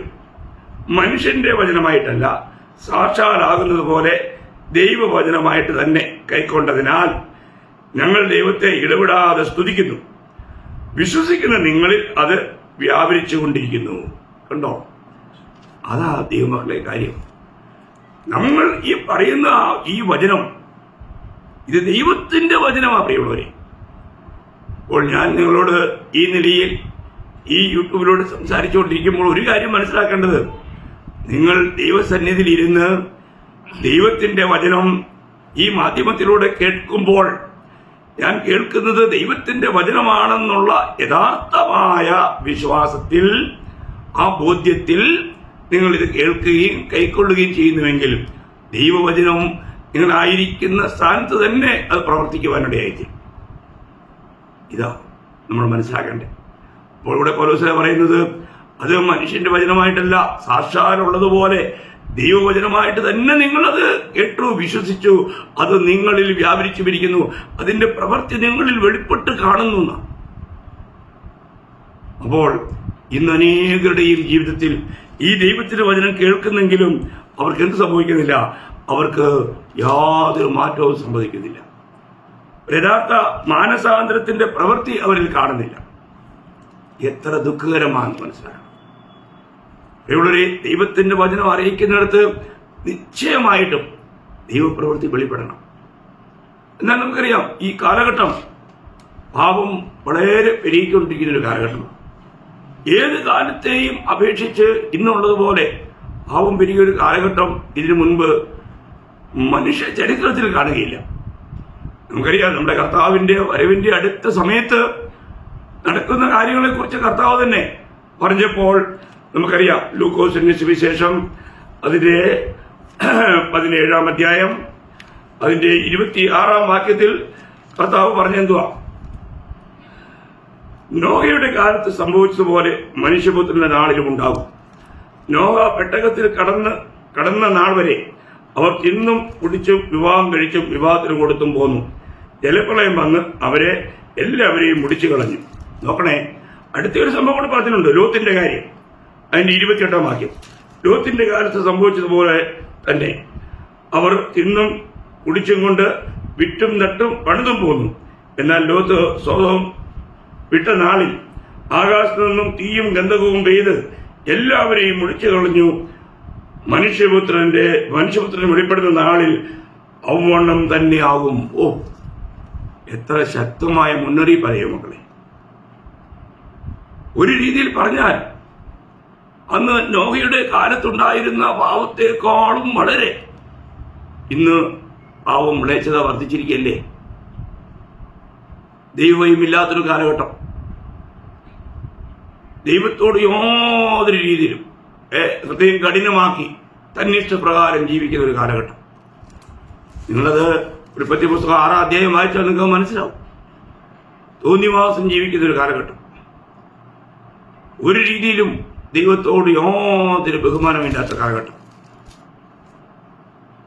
S1: മനുഷ്യന്റെ വചനമായിട്ടല്ല, സാക്ഷാലാകുന്നത് പോലെ ദൈവവചനമായിട്ട് തന്നെ കൈക്കൊണ്ടതിനാൽ ഞങ്ങൾ ദൈവത്തെ ഇടപെടാതെ സ്തുതിക്കുന്നു. വിശ്വസിക്കുന്ന നിങ്ങളിൽ അത് വ്യാപരിച്ചുകൊണ്ടിരിക്കുന്നു. കണ്ടോ, അതാ ദൈവമക്കളെ കാര്യം. നമ്മൾ ഈ പറയുന്ന ഈ വചനം, ഇത് ദൈവത്തിന്റെ വചനമാ പ്രിയമുള്ളവരെ. അപ്പോൾ ഞാൻ നിങ്ങളോട് ഈ നിലയിൽ ഈ യൂട്യൂബിലൂടെ സംസാരിച്ചുകൊണ്ടിരിക്കുമ്പോൾ ഒരു കാര്യം മനസ്സിലാക്കേണ്ടത്, നിങ്ങൾ ദൈവസന്നിധിയിൽ ഇരുന്ന് ദൈവത്തിന്റെ വചനം ഈ മാധ്യമത്തിലൂടെ കേൾക്കുമ്പോൾ ഞാൻ കേൾക്കുന്നത് ദൈവത്തിന്റെ വചനമാണെന്നുള്ള യഥാർത്ഥമായ വിശ്വാസത്തിൽ, ആ ബോധ്യത്തിൽ നിങ്ങൾ ഇത് കേൾക്കുകയും കൈക്കൊള്ളുകയും ചെയ്യുന്നുവെങ്കിൽ ദൈവവചനം നിങ്ങളായിരിക്കുന്ന സ്ഥാനത്ത് തന്നെ അത് പ്രവർത്തിക്കുവാനിടയായിരിക്കും. ഇതാ നമ്മൾ മനസ്സിലാക്കേണ്ടത്. അപ്പോൾ ഇവിടെ പൗലോസ് പറയുന്നത് അത് മനുഷ്യന്റെ വചനമായിട്ടല്ല, സാക്ഷാലുള്ളതുപോലെ ദൈവവചനമായിട്ട് തന്നെ നിങ്ങളത് കേട്ടു, വിശ്വസിച്ചു, അത് നിങ്ങളിൽ വ്യാപരിച്ചു പിരിക്കുന്നു, അതിന്റെ പ്രവൃത്തി നിങ്ങളിൽ വെളിപ്പെട്ട് കാണുന്നു. അപ്പോൾ ഇന്ന് അനേകരുടെയും ജീവിതത്തിൽ ഈ ദൈവത്തിന്റെ വചനം കേൾക്കുന്നെങ്കിലും അവർക്ക് എന്ത് സംഭവിക്കുന്നില്ല? അവർക്ക് യാതൊരു മാറ്റവും സംഭവിക്കുന്നില്ല. യഥാർത്ഥ മാനസാന്തരത്തിന്റെ പ്രവൃത്തി അവരിൽ കാണുന്നില്ല. എത്ര ദുഃഖകരമാണെന്ന് മനസ്സിലാക്കണം. ഇവിടെ ദൈവത്തിന്റെ വചനം അറിയിക്കുന്നിടത്ത് നിശ്ചയമായിട്ടും ദൈവപ്രവൃത്തി വെളിപ്പെടണം. എന്നാൽ നമുക്കറിയാം, ഈ കാലഘട്ടം പാപം വളരെ പെരുകിക്കൊണ്ടിരിക്കുന്ന ഒരു കാലഘട്ടമാണ്. ഏത് കാലത്തെയും അപേക്ഷിച്ച് ഇന്നുള്ളതുപോലെ പാപം പെരുകിയ ഒരു കാലഘട്ടം ഇതിനു മുൻപ് മനുഷ്യ ചരിത്രത്തിൽ കാണുകയില്ല. നമുക്കറിയാം, നമ്മുടെ കർത്താവിന്റെ വരവിന്റെ അടുത്ത സമയത്ത് നടക്കുന്ന കാര്യങ്ങളെക്കുറിച്ച് കർത്താവ് തന്നെ പറഞ്ഞപ്പോൾ നമുക്കറിയാം. ലൂക്കോസിന്റെ സുവിശേഷം അതിന്റെ 17-ാം അധ്യായം അതിന്റെ 26-ാം വാക്യത്തിൽ കർത്താവ് പറഞ്ഞെന്തുവാ? നോഹയുടെ കാലത്ത് സംഭവിച്ചതുപോലെ മനുഷ്യപുത്രന്റെ നാളിലും ഉണ്ടാകും. നോഹ പെട്ടകത്തിൽ കടന്ന നാൾ വരെ അവർ തിന്നും കുടിച്ചും വിവാഹം കഴിച്ചും വിവാഹത്തിന് കൊടുത്തും പോന്നു. ജലപ്രളയം വന്ന് അവരെ എല്ലാവരെയും മുടിച്ചു കളഞ്ഞു. നോക്കണേ, അടുത്തൊരു സംഭവം കൂടെ പറഞ്ഞിട്ടുണ്ട്, ലോത്തിന്റെ കാര്യം. അതിന്റെ 28-ാം വാക്യം. ലോത്തിന്റെ കാലത്ത് സംഭവിച്ചതുപോലെ തന്നെ അവർ തിന്നും കുടിച്ചും കൊണ്ട് വിറ്റും നട്ടും പണിതും പോന്നു. എന്നാൽ ലോത്ത് സ്വതം വിട്ട നാളിൽ ആകാശത്തു നിന്നും തീയും ഗന്ധകവും പെയ്ത് എല്ലാവരെയും മുടിച്ചു കളഞ്ഞു. മനുഷ്യപുത്രന് വെളിപ്പെടുന്ന നാളിൽ ഔവണ്ണം തന്നെയാകും. ഓ, എത്ര ശക്തമായ മുന്നറിയിപ്പ് അറിയോ മക്കളെ. ഒരു രീതിയിൽ പറഞ്ഞാൽ അന്ന് നോഹയുടെ കാലത്തുണ്ടായിരുന്ന പാവത്തെക്കാളും വളരെ ഇന്ന് പാവം വിളച്ചത വർദ്ധിച്ചിരിക്കല്ലേ. ദൈവമില്ലാത്തൊരു കാലഘട്ടം, ദൈവത്തോട് യാതൊരു രീതിയിലും ഹൃദയം കഠിനമാക്കി തന്നിഷ്ടപ്രകാരം ജീവിക്കുന്ന ഒരു കാലഘട്ടം. നിങ്ങളത് ഉൽപ്പത്തി പുസ്തകം 6-ാം അധ്യായം വായിച്ചാൽ നിങ്ങൾക്ക് മനസ്സിലാവും. തോന്നിവാസം ജീവിക്കുന്ന ഒരു കാലഘട്ടം, ഒരു രീതിയിലും ദൈവത്തോട് യാതൊരു ബഹുമാനമില്ലാത്ത കാലഘട്ടം.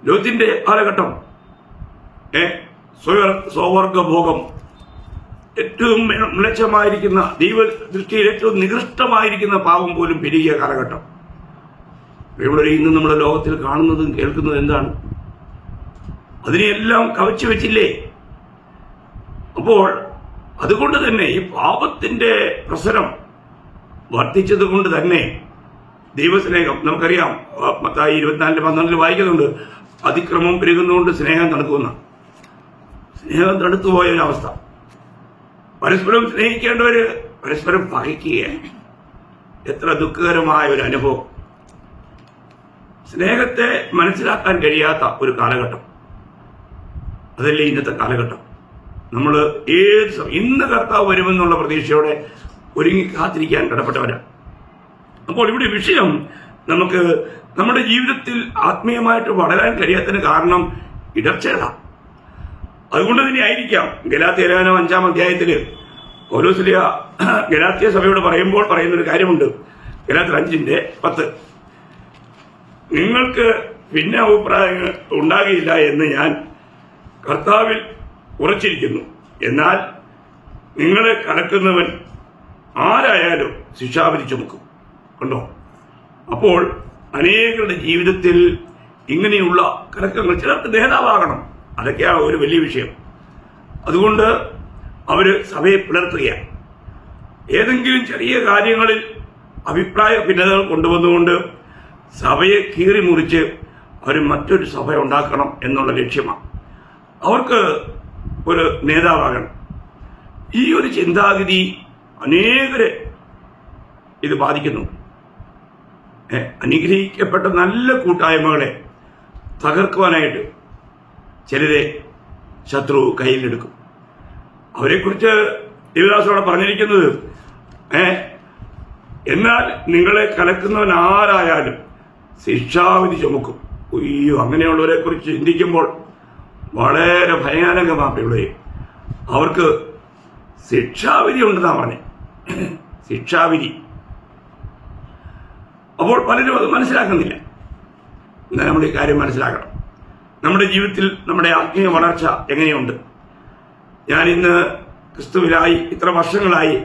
S1: ലോത്തിന്റെ കാലഘട്ടം, സ്വവർഗഭോഗം, ഏറ്റവും മികച്ചമായിരിക്കുന്ന ദൈവ ദൃഷ്ടിയിൽ ഏറ്റവും നികൃഷ്ടമായിരിക്കുന്ന പാപം പോലും പെരുകിയ കാലഘട്ടം. ഇവിടെ ഇന്ന് നമ്മുടെ ലോകത്തിൽ കാണുന്നതും കേൾക്കുന്നതും എന്താണ്? അതിനെയെല്ലാം കവച്ചു വെച്ചില്ലേ? അപ്പോൾ അതുകൊണ്ട് തന്നെ ഈ പാപത്തിന്റെ പ്രസരം വർദ്ധിച്ചത് കൊണ്ട് തന്നെ ദൈവസ്നേഹം, നമുക്കറിയാം, മത്തായി 24:12 വായിക്കുന്നുണ്ട്, അതിക്രമം പെരുകുന്നതുകൊണ്ട് സ്നേഹം തണുക്കുന്ന, സ്നേഹം തണുത്തുപോയ ഒരവസ്ഥ. പരസ്പരം സ്നേഹിക്കേണ്ടവര് പരസ്പരം പകയ്ക്കുകയാണ്. എത്ര ദുഃഖകരമായ ഒരു അനുഭവം. സ്നേഹത്തെ മനസ്സിലാക്കാൻ കഴിയാത്ത ഒരു കാലഘട്ടം, അതല്ലേ ഇന്നത്തെ കാലഘട്ടം. നമ്മൾ ഇന്ന് കർത്താവ് വരുമെന്നുള്ള പ്രതീക്ഷയോടെ ഒരുങ്ങി കാത്തിരിക്കാൻ കടപ്പെട്ടവരാണ്. അപ്പോൾ ഇവിടെ വിഷയം, നമുക്ക് നമ്മുടെ ജീവിതത്തിൽ ആത്മീയമായിട്ട് വളരാൻ കഴിയാത്തതിന് കാരണം ഇടർച്ചകളാണ്. അതുകൊണ്ട് തന്നെ ആയിരിക്കാം ഗലാത്യ ലേഖനം 5-ാം അധ്യായത്തിൽ പൗലോസ് ഗലാത്യ സഭയോട് പറയുമ്പോൾ പറയുന്നൊരു കാര്യമുണ്ട്. ഗലാത്യർ 5:10, നിങ്ങൾക്ക് ഭിന്ന അഭിപ്രായങ്ങൾ ഉണ്ടാകില്ല എന്ന് ഞാൻ കർത്താവിൽ ഉറച്ചിരിക്കുന്നു. എന്നാൽ നിങ്ങളെ കലക്കുന്നവൻ ആരായാലും ശിക്ഷാവിധി ചുമക്കും. കണ്ടോ? അപ്പോൾ അനേകരുടെ ജീവിതത്തിൽ ഇങ്ങനെയുള്ള കലക്കങ്ങൾ, ചിലർക്ക് നേതാവാകണം, അതൊക്കെയാണ് ഒരു വലിയ വിഷയം. അതുകൊണ്ട് അവര് സഭയെ പിളർത്തുകയാണ്. ഏതെങ്കിലും ചെറിയ കാര്യങ്ങളിൽ അഭിപ്രായ ഭിന്നതകൾ കൊണ്ടുവന്നുകൊണ്ട് സഭയെ കീറി മുറിച്ച് അവർ മറ്റൊരു സഭ ഉണ്ടാക്കണം എന്നുള്ള ലക്ഷ്യമാണ്. അവർക്ക് ഒരു നേതാവാകണം. ഈ ഒരു ചിന്താഗതി അനേകരെ ഇത് ബാധിക്കുന്നു. അനുഗ്രഹിക്കപ്പെട്ട നല്ല കൂട്ടായ്മകളെ തകർക്കുവാനായിട്ട് ചിലരെ ശത്രു കയ്യിലെടുക്കും. അവരെക്കുറിച്ച് ദേവദാസോടെ പറഞ്ഞിരിക്കുന്നത്, എന്നാൽ നിങ്ങളെ കലക്കുന്നവൻ ആരായാലും ശിക്ഷാവിധി ചുമക്കും. അയ്യോ, അങ്ങനെയുള്ളവരെ കുറിച്ച് ചിന്തിക്കുമ്പോൾ വളരെ ഭയാനകമായിട്ടുള്ളവരെ. അവർക്ക് ശിക്ഷാവിധി ഉണ്ടെന്നാ പറഞ്ഞേ, ശിക്ഷാവിധി. അപ്പോൾ പലരും അത് മനസ്സിലാക്കുന്നില്ല. എന്നാൽ നമ്മൾ ഈ കാര്യം മനസ്സിലാക്കണം. നമ്മുടെ ജീവിതത്തിൽ നമ്മുടെ ആത്മീയ വളർച്ച എങ്ങനെയുണ്ട്? ഞാൻ ഇന്ന് ക്രിസ്തുവിലായി ഇത്ര വർഷങ്ങളായി,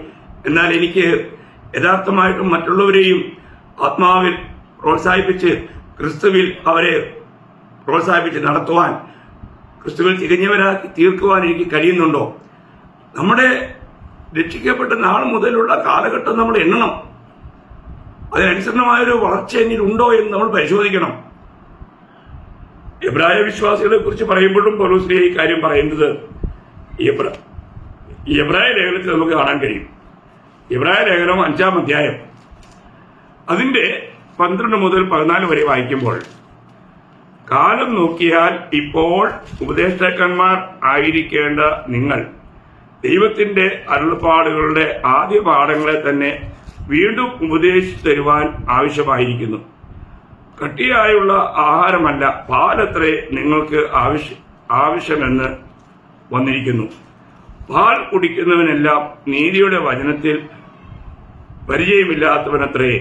S1: എന്നാൽ എനിക്ക് യഥാർത്ഥമായിട്ടും മറ്റുള്ളവരെയും ആത്മാവിൽ പ്രോത്സാഹിപ്പിച്ച് ക്രിസ്തുവിൽ അവരെ പ്രോത്സാഹിപ്പിച്ച് നടത്തുവാൻ, ക്രിസ്തുവിൽ തികഞ്ഞവരാക്കി തീർക്കുവാൻ എനിക്ക് കഴിയുന്നുണ്ടോ? നമ്മുടെ രക്ഷിക്കപ്പെട്ട നാൾ മുതലുള്ള കാലഘട്ടം നമ്മൾ എണ്ണണം. അതിനനുസരണമായൊരു വളർച്ച എന്നിലുണ്ടോ എന്ന് നമ്മൾ പരിശോധിക്കണം. എബ്രായ വിശ്വാസികളെ കുറിച്ച് പറയുമ്പോഴും പൗലോസ് ഈ കാര്യം പറയുന്നത് എബ്രായ ലേഖനത്തിൽ നമുക്ക് കാണാൻ കഴിയും. എബ്രായ ലേഖനം 5-ാം അധ്യായം അതിന്റെ 12 മുതൽ 14 വരെ വായിക്കുമ്പോൾ, കാലം നോക്കിയാൽ ഇപ്പോൾ ഉപദേഷ്ടാക്കന്മാർ ആയിരിക്കേണ്ട നിങ്ങൾ ദൈവത്തിന്റെ അരുളപ്പാടുകളുടെ ആദ്യ പാഠങ്ങളെ തന്നെ വീണ്ടും ഉപദേശിച്ചു തരുവാൻ ആവശ്യമായിരിക്കുന്നു. കട്ടിയായുള്ള ആഹാരമല്ല, പാലത്രേ നിങ്ങൾക്ക് ആവശ്യമെന്ന് വന്നിരിക്കുന്നു. പാൽ കുടിക്കുന്നവനെല്ലാം നീതിയുടെ വചനത്തിൽ പരിചയമില്ലാത്തവനത്രേ,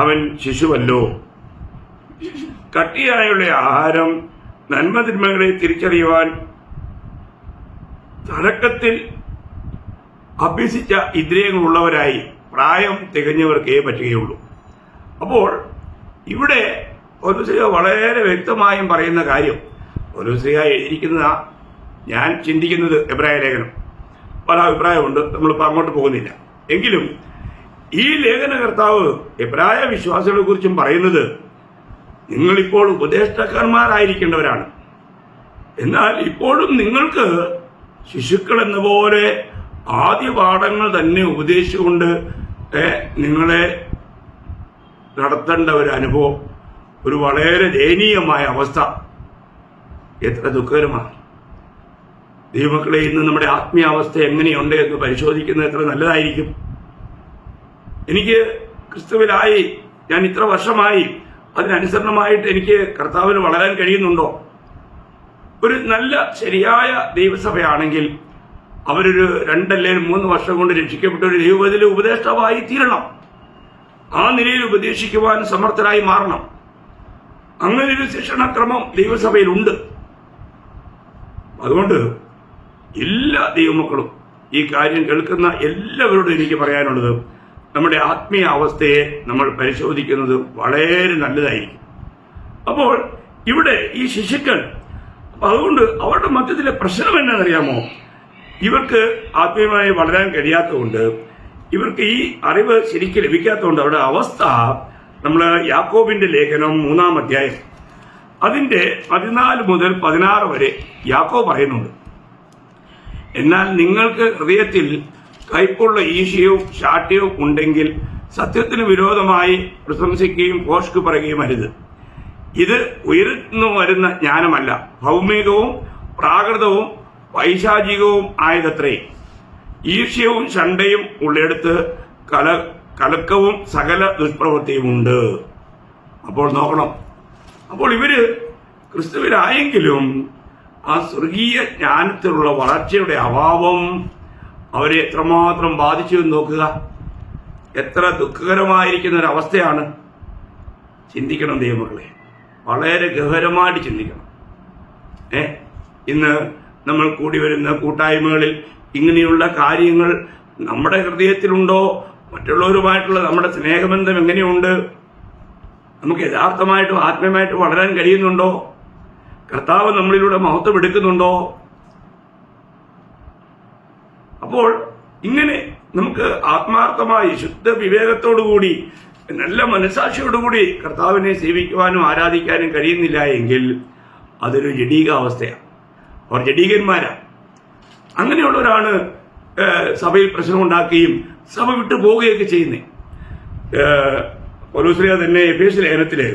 S1: അവൻ ശിശുവല്ലോ. കട്ടിയായുള്ള ആഹാരം നന്മതിന്മകളെ തിരിച്ചറിയുവാൻ തുടക്കത്തിൽ അഭ്യസിച്ച ഇന്ദ്രിയങ്ങളുള്ളവരായി പ്രായം തികഞ്ഞവർക്കേ പറ്റുകയുള്ളൂ. അപ്പോൾ ഇവിടെ പൗലോസ് വളരെ വ്യക്തമായും പറയുന്ന കാര്യം, പൗലോസ് എഴുതിയിരിക്കുന്ന ഞാൻ ചിന്തിക്കുന്നത് എബ്രായ ലേഖനം പല അഭിപ്രായമുണ്ട്, നമ്മളിപ്പോൾ അങ്ങോട്ട് പോകുന്നില്ല. എങ്കിലും ഈ ലേഖനകർത്താവ് എബ്രായ വിശ്വാസികളെ കുറിച്ചും പറയുന്നത്, നിങ്ങളിപ്പോൾ ഉപദേഷ്ടാക്കന്മാരായിരിക്കേണ്ടവരാണ്, എന്നാൽ ഇപ്പോഴും നിങ്ങൾക്ക് ശിശുക്കൾ എന്ന പോലെ ആദ്യ പാഠങ്ങൾ തന്നെ ഉപദേശിച്ചുകൊണ്ട് നിങ്ങളെ നടത്തേണ്ട ഒരു അനുഭവം, ഒരു വളരെ ദയനീയമായ അവസ്ഥ. എത്ര ദുഃഖകരമാണ്. ദൈവമക്കളെ, ഇന്ന് നമ്മുടെ ആത്മീയാവസ്ഥ എങ്ങനെയുണ്ട് എന്ന് പരിശോധിക്കുന്നത് എത്ര നല്ലതായിരിക്കും. എനിക്ക് ക്രിസ്തുവിലായി ഞാൻ ഇത്ര വർഷമായി, അതിനനുസരണമായിട്ട് എനിക്ക് കർത്താവിന് വളരാൻ കഴിയുന്നുണ്ടോ? ഒരു നല്ല ശരിയായ ദൈവസഭയാണെങ്കിൽ അവരൊരു 2 അല്ലെങ്കിൽ 3 വർഷം കൊണ്ട് രക്ഷിക്കപ്പെട്ട ഒരു ദൈവത്തിലെ ഉപദേഷ്ടാവായി തീരണം. ആ നിലയിൽ ഉപദേശിക്കുവാൻ സമർത്ഥരായി മാറണം. അങ്ങനെ ഒരു ശിക്ഷണക്രമം ദൈവസഭയിലുണ്ട്. അതുകൊണ്ട് എല്ലാ ദൈവമക്കളും, ഈ കാര്യം കേൾക്കുന്ന എല്ലാവരോടും എനിക്ക് പറയാനുള്ളത്, നമ്മുടെ ആത്മീയ അവസ്ഥയെ നമ്മൾ പരിശോധിക്കുന്നത് വളരെ നല്ലതായിരിക്കും. അപ്പോൾ ഇവിടെ ഈ ശിശുക്കൾ, അതുകൊണ്ട് അവരുടെ മധ്യത്തിലെ പ്രശ്നം എന്നാണെന്നറിയാമോ? ഇവർക്ക് ആത്മീയമായി വളരാൻ കഴിയാത്തതുകൊണ്ട്, ഇവർക്ക് ഈ അറിവ് ശരിക്കും ലഭിക്കാത്തതുകൊണ്ട് അവരുടെ അവസ്ഥ, നമ്മൾ യാക്കോബിന്റെ ലേഖനം 3-ാം അധ്യായം അതിന്റെ 14 മുതൽ 16 വരെ യാക്കോബ് പറയുന്നുണ്ട്. എന്നാൽ നിങ്ങൾക്ക് ഹൃദയത്തിൽ കയ്പുള്ള ഈശയും ശാഠ്യവും ഉണ്ടെങ്കിൽ സത്യത്തിന് വിരോധമായി പ്രശംസിക്കുകയും ഭോഷ്ക് പറയുകയും അരുത്. ഇത് ഉയർന്നു വരുന്ന ജ്ഞാനമല്ല, ഭൗമികവും പ്രാകൃതവും പൈശാചികവും ആയതത്രേ. ഈർഷ്യവും ശണ്ടയും ഉള്ളിടത്ത് കലക്കവും സകല ദുഷ്പ്രവൃത്തിയുമുണ്ട്. അപ്പോൾ നോക്കണം. അപ്പോൾ ഇവര് ക്രിസ്തുവിലായെങ്കിലും ആ സ്വർഗീയ ജ്ഞാനത്തിലുള്ള വളർച്ചയുടെ അഭാവം അവരെ എത്രമാത്രം ബാധിച്ചു എന്ന് നോക്കുക. എത്ര ദുഃഖകരമായിരിക്കുന്ന ഒരു അവസ്ഥയാണ്. ചിന്തിക്കണം ദൈവമക്കളെ, വളരെ ഗഹനമായിട്ട് ചിന്തിക്കണം. ഇന്ന് നമ്മൾ കൂടി വരുന്ന കൂട്ടായ്മകളിൽ ഇങ്ങനെയുള്ള കാര്യങ്ങൾ നമ്മുടെ ഹൃദയത്തിലുണ്ടോ, മറ്റുള്ളവരുമായിട്ടുള്ള നമ്മുടെ സ്നേഹബന്ധം എങ്ങനെയുണ്ട്? നമുക്ക് യഥാർത്ഥമായിട്ടും ആത്മീയമായിട്ടും വളരാൻ കഴിയുന്നുണ്ടോ? കർത്താവ് നമ്മളിലൂടെ മഹത്വം എടുക്കുന്നുണ്ടോ? അപ്പോൾ ഇങ്ങനെ നമുക്ക് ആത്മാർത്ഥമായി ശുദ്ധ വിവേകത്തോടുകൂടി നല്ല മനസാക്ഷിയോടുകൂടി കർത്താവിനെ സേവിക്കുവാനും ആരാധിക്കാനും കഴിയുന്നില്ല എങ്കിൽ അതൊരു ജഡീകാവസ്ഥയാണ്. അവർ ജഡീകന്മാരാണ്. അങ്ങനെയുള്ളവരാണ് സഭയിൽ പ്രശ്നമുണ്ടാക്കുകയും സഭ വിട്ടു പോവുകയൊക്കെ ചെയ്യുന്നത്. പൗലോസ് തന്നെ എഫേസ്യ ലേഖനത്തില്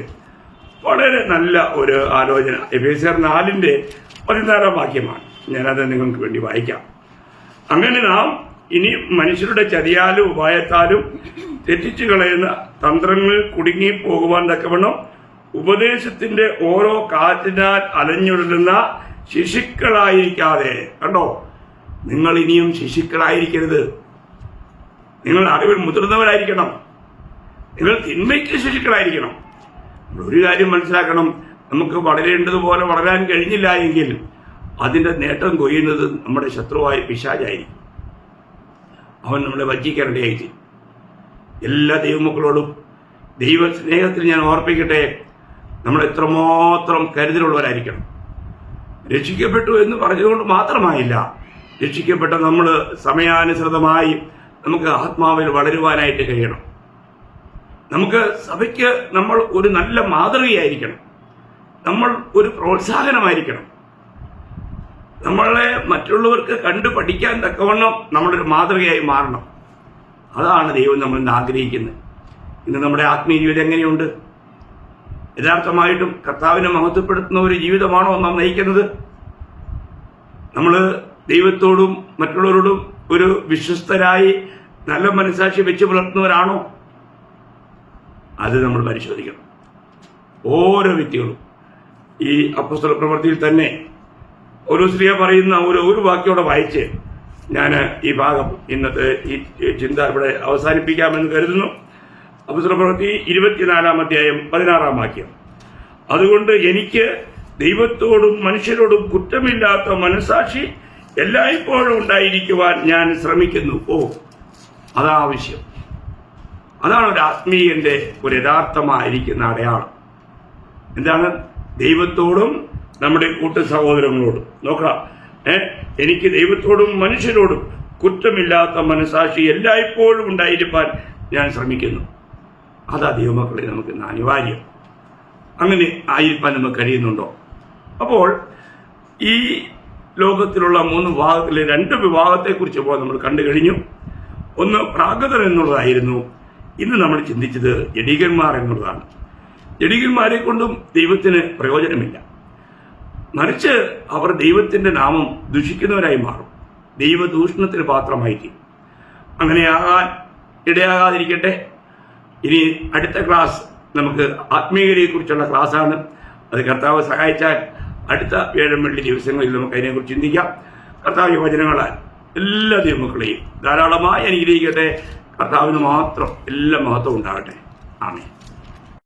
S1: വളരെ നല്ല ഒരു ആലോചന, എഫേസ്യർ 4:14 വാക്യമാണ്. ഞാനത് നിങ്ങൾക്ക് വേണ്ടി വായിക്കാം. അങ്ങനെ നാം ഇനി മനുഷ്യരുടെ ചതിയാലും ഉപായത്താലും തെറ്റിച്ചു കളയുന്ന തന്ത്രങ്ങളിൽ കുടുങ്ങി പോകുവാൻ തക്കവണ്ണം ഉപദേശത്തിന്റെ ഓരോ കാറ്റിനാൽ അലഞ്ഞുഴലുന്ന ശിശുക്കളായിരിക്കാതെ, കണ്ടോ, നിങ്ങൾ ഇനിയും ശിശുക്കളായിരിക്കരുത്. നിങ്ങൾ അറിവിൽ മുതിർന്നവരായിരിക്കണം. നിങ്ങൾ തിന്മയ്ക്ക് ശിശുക്കളായിരിക്കണം. ഒരു കാര്യം മനസ്സിലാക്കണം, നമുക്ക് വളരേണ്ടതുപോലെ വളരാൻ കഴിഞ്ഞില്ല എങ്കിൽ അതിന്റെ നേട്ടം കൊയ്യുന്നത് നമ്മുടെ ശത്രുവായ പിശാചായിരിക്കും. അവൻ നമ്മളെ വഞ്ചിക്കാനിടയായിട്ട്. എല്ലാ ദൈവമക്കളോടും ദൈവ സ്നേഹത്തിൽ ഞാൻ ഓർപ്പിക്കട്ടെ, നമ്മൾ എത്രമാത്രം കരുതലുള്ളവരായിരിക്കണം. രക്ഷിക്കപ്പെട്ടു എന്ന് പറഞ്ഞതുകൊണ്ട് മാത്രമായില്ല, രക്ഷിക്കപ്പെട്ട നമ്മൾ സമയാനുസൃതമായി നമുക്ക് ആത്മാവിൽ വളരുവാനായിട്ട് കഴിയണം. നമുക്ക് സഭയ്ക്ക് നമ്മൾ ഒരു നല്ല മാതൃകയായിരിക്കണം. നമ്മൾ ഒരു പ്രോത്സാഹനമായിരിക്കണം. നമ്മളെ മറ്റുള്ളവർക്ക് കണ്ടു പഠിക്കാൻ തക്കവണ്ണം നമ്മളൊരു മാതൃകയായി മാറണം. അതാണ് ദൈവം നമ്മളിൽ നിന്ന് ആഗ്രഹിക്കുന്നത്. ഇന്ന് നമ്മുടെ ആത്മീയ ജീവിതം എങ്ങനെയുണ്ട്? യഥാർത്ഥമായിട്ടും കർത്താവിനെ മഹത്വപ്പെടുത്തുന്ന ഒരു ജീവിതമാണോ നാം നയിക്കുന്നത്? നമ്മൾ ദൈവത്തോടും മറ്റുള്ളവരോടും ഒരു വിശ്വസ്തരായി നല്ല മനസ്സാക്ഷി വെച്ച് പുലർത്തുന്നവരാണോ? അത് നമ്മൾ പരിശോധിക്കണം. ഓരോ വ്യക്തികളും ഈ അപ്പോസ്തല പ്രവൃത്തിയിൽ തന്നെ ഒരു സ്ത്രീ പറയുന്ന ഒരു വാക്യോടെ വായിച്ച് ഞാൻ ഈ ഭാഗം ഇന്നത്തെ ഈ ചിന്ത ഇവിടെ അവസാനിപ്പിക്കാമെന്ന് കരുതുന്നു. അപ്പോസ്തല പ്രവൃത്തി 24-16 വാക്യം. അതുകൊണ്ട് എനിക്ക് ദൈവത്തോടും മനുഷ്യരോടും കുറ്റമില്ലാത്ത മനസാക്ഷി എല്ലായ്പ്പോഴും ഉണ്ടായിരിക്കുവാൻ ഞാൻ ശ്രമിക്കുന്നു. അതാവശ്യം. അതാണ് ഒരു ആത്മീയന്റെ ഒരു യഥാർത്ഥമായിരിക്കുന്ന അടയാളം. എന്താണ്? ദൈവത്തോടും നമ്മുടെ കൂട്ടു സഹോദരങ്ങളോടും. നോക്കാം, എനിക്ക് ദൈവത്തോടും മനുഷ്യരോടും കുറ്റമില്ലാത്ത മനസാക്ഷി എല്ലായ്പ്പോഴും ഉണ്ടായിരിക്കാൻ ഞാൻ ശ്രമിക്കുന്നു. അതാ ദൈവമക്കളെ നമുക്ക് അനിവാര്യം. അങ്ങനെ ആയിരിക്കാൻ നമുക്ക് കഴിയുന്നുണ്ടോ? അപ്പോൾ ഈ ലോകത്തിലുള്ള 3 വിഭാഗത്തിലെ 2 വിഭാഗത്തെക്കുറിച്ച് ഇപ്പോൾ നമ്മൾ കണ്ടു കഴിഞ്ഞു. ഒന്ന് പ്രാകൃതർ എന്നുള്ളതായിരുന്നു. ഇന്ന് നമ്മൾ ചിന്തിച്ചത് ജഡീകന്മാർ എന്നുള്ളതാണ്. ജഡീകന്മാരെ കൊണ്ടും ദൈവത്തിന് പ്രയോജനമില്ല. മറിച്ച് അവർ ദൈവത്തിന്റെ നാമം ദുഷിക്കുന്നവരായി മാറും. ദൈവദൂഷണത്തിന് പാത്രമായിട്ട്. അങ്ങനെയാകാൻ ഇടയാകാതിരിക്കട്ടെ. ഇനി അടുത്ത ക്ലാസ് നമുക്ക് ആത്മീയതയെക്കുറിച്ചുള്ള ക്ലാസ്സാണ്. അത് കർത്താവ് സഹായിച്ചാൽ അടുത്ത വ്യാഴം വെള്ളി ദിവസങ്ങളിൽ നമുക്ക് അതിനെക്കുറിച്ച് ചിന്തിക്കാം. കർത്താവ് വചനങ്ങളാൽ എല്ലാ ദൈവമക്കളെയും ധാരാളമായി അനുഗ്രഹിക്കട്ടെ. കർത്താവിന് മാത്രം എല്ലാ മഹത്വം ഉണ്ടാകട്ടെ. ആമേൻ.